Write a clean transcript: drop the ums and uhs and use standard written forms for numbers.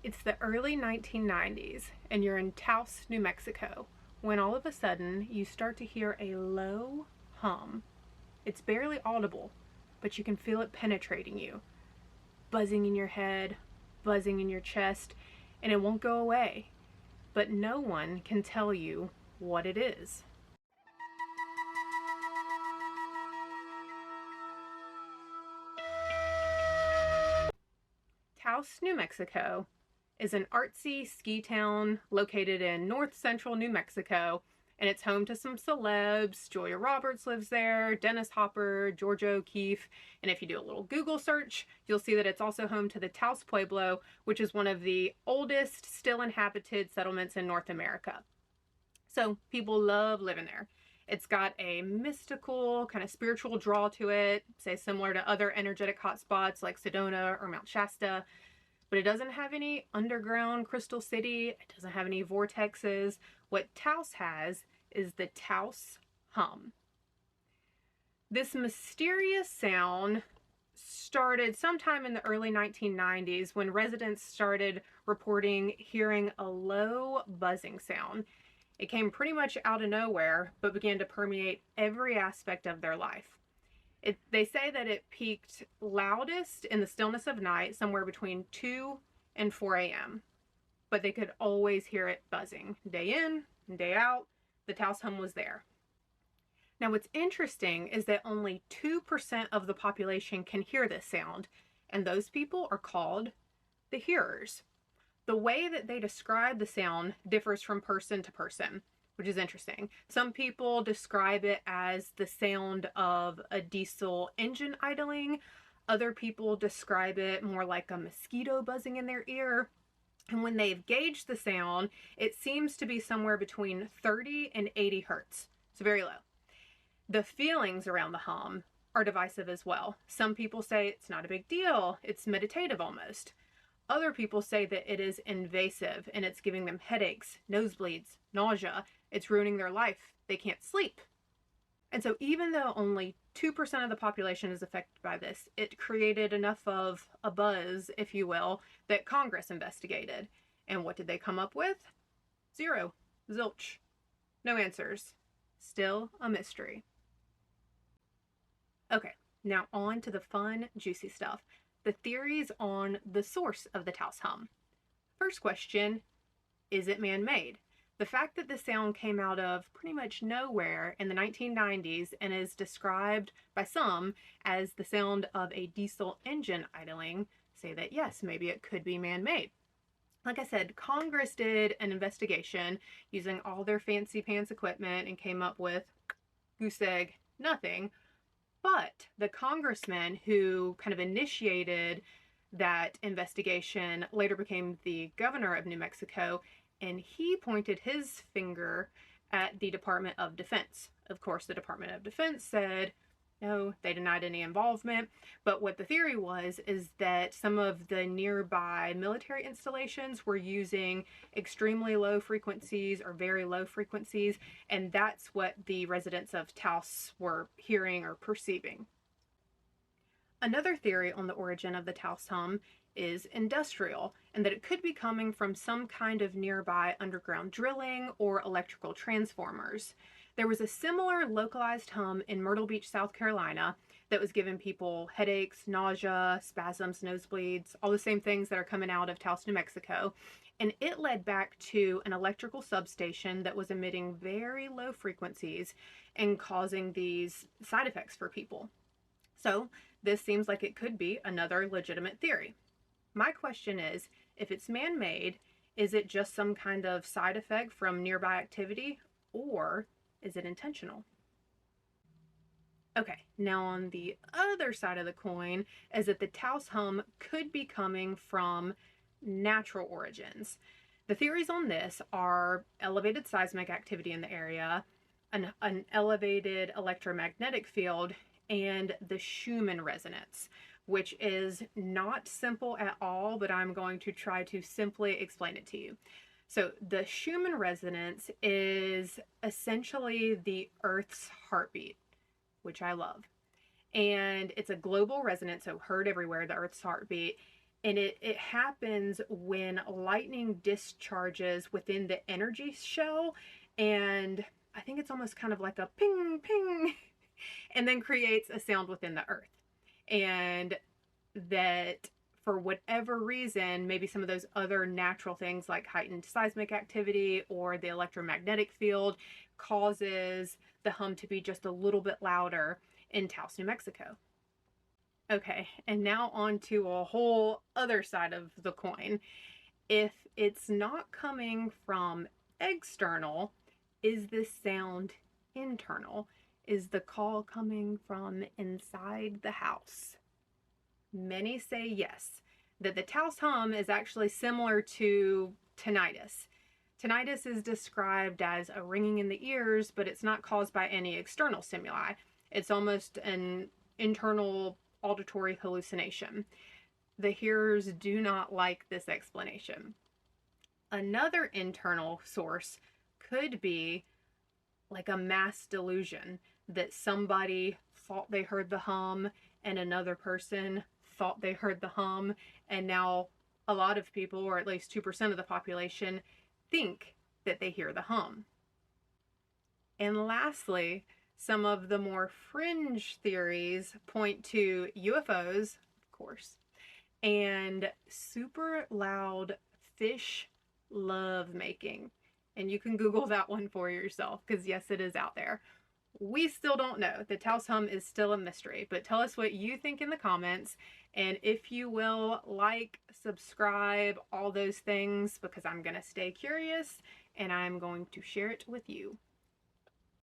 It's the early 1990s, and you're in Taos, New Mexico, when all of a sudden you start to hear a low hum. It's barely audible, but you can feel it penetrating you, buzzing in your head, buzzing in your chest, and it won't go away. But no one can tell you what it is. Taos, New Mexico is an artsy ski town located in north central New Mexico, and it's home to some celebs. Julia Roberts lives there, Dennis Hopper, Georgia O'Keeffe, and if you do a little Google search, you'll see that it's also home to the Taos Pueblo, which is one of the oldest still inhabited settlements in North America. So people love living there. It's got a mystical, kind of spiritual draw to it, say similar to other energetic hotspots like Sedona or Mount Shasta, but it doesn't have any underground Crystal City. It doesn't have any vortexes. What Taos has is the Taos Hum. This mysterious sound started sometime in the early 1990s when residents started reporting hearing a low buzzing sound. It came pretty much out of nowhere, but began to permeate every aspect of their life. They say that it peaked loudest in the stillness of night, somewhere between 2 and 4 a.m. But they could always hear it buzzing. Day in and day out, the Taos Hum was there. Now what's interesting is that only 2% of the population can hear this sound, and those people are called the hearers. The way that they describe the sound differs from person to person, which is interesting. Some people describe it as the sound of a diesel engine idling. Other people describe it more like a mosquito buzzing in their ear. And when they've gauged the sound, it seems to be somewhere between 30 and 80 hertz. It's very low. The feelings around the hum are divisive as well. Some people say it's not a big deal. It's meditative almost. Other people say that it is invasive and it's giving them headaches, nosebleeds, nausea. It's ruining their life. They can't sleep. And so even though only 2% of the population is affected by this, it created enough of a buzz, if you will, that Congress investigated. And what did they come up with? Zero. Zilch. No answers. Still a mystery. Okay, now on to the fun, juicy stuff. The theories on the source of the Taos Hum. First question, is it man-made? The fact that the sound came out of pretty much nowhere in the 1990s and is described by some as the sound of a diesel engine idling say that yes, maybe it could be man-made. Like I said, Congress did an investigation using all their fancy pants equipment and came up with goose egg, nothing. But the congressman who kind of initiated that investigation later became the governor of New Mexico, and he pointed his finger at the Department of Defense. Of course, the Department of Defense said, no, they denied any involvement. But what the theory was is that some of the nearby military installations were using extremely low frequencies or very low frequencies, and that's what the residents of Taos were hearing or perceiving. Another theory on the origin of the Taos Hum is industrial, and that it could be coming from some kind of nearby underground drilling or electrical transformers. There was a similar localized hum in Myrtle Beach, South Carolina, that was giving people headaches, nausea, spasms, nosebleeds, all the same things that are coming out of Taos, New Mexico. And it led back to an electrical substation that was emitting very low frequencies and causing these side effects for people. So this seems like it could be another legitimate theory. My question is, if it's man-made, is it just some kind of side effect from nearby activity, or is it intentional? Okay, now on the other side of the coin is that the Taos Hum could be coming from natural origins. The theories on this are elevated seismic activity in the area, an elevated electromagnetic field, and the Schumann resonance, which is not simple at all, but I'm going to try to simply explain it to you. So the Schumann resonance is essentially the Earth's heartbeat, which I love. And it's a global resonance, so heard everywhere, the Earth's heartbeat. And it happens when lightning discharges within the energy shell, and I think it's almost kind of like a ping ping, and then creates a sound within the earth. And that for whatever reason, maybe some of those other natural things like heightened seismic activity or the electromagnetic field causes the hum to be just a little bit louder in Taos, New Mexico. Okay, and now on to a whole other side of the coin. If it's not coming from external, is this sound internal? Is the call coming from inside the house? Many say yes, that the Taos hum is actually similar to tinnitus. Tinnitus is described as a ringing in the ears, but it's not caused by any external stimuli. It's almost an internal auditory hallucination. The hearers do not like this explanation. Another internal source could be like a mass delusion, that somebody thought they heard the hum and another person thought they heard the hum, and now a lot of people, or at least 2% of the population, think that they hear the hum. And lastly, some of the more fringe theories point to UFOs, of course, and super loud fish love making. And you can Google that one for yourself, because yes, it is out there. We still don't know. The Taos hum is still a mystery, but tell us what you think in the comments. And if you will, like, subscribe, all those things, because I'm going to stay curious and I'm going to share it with you.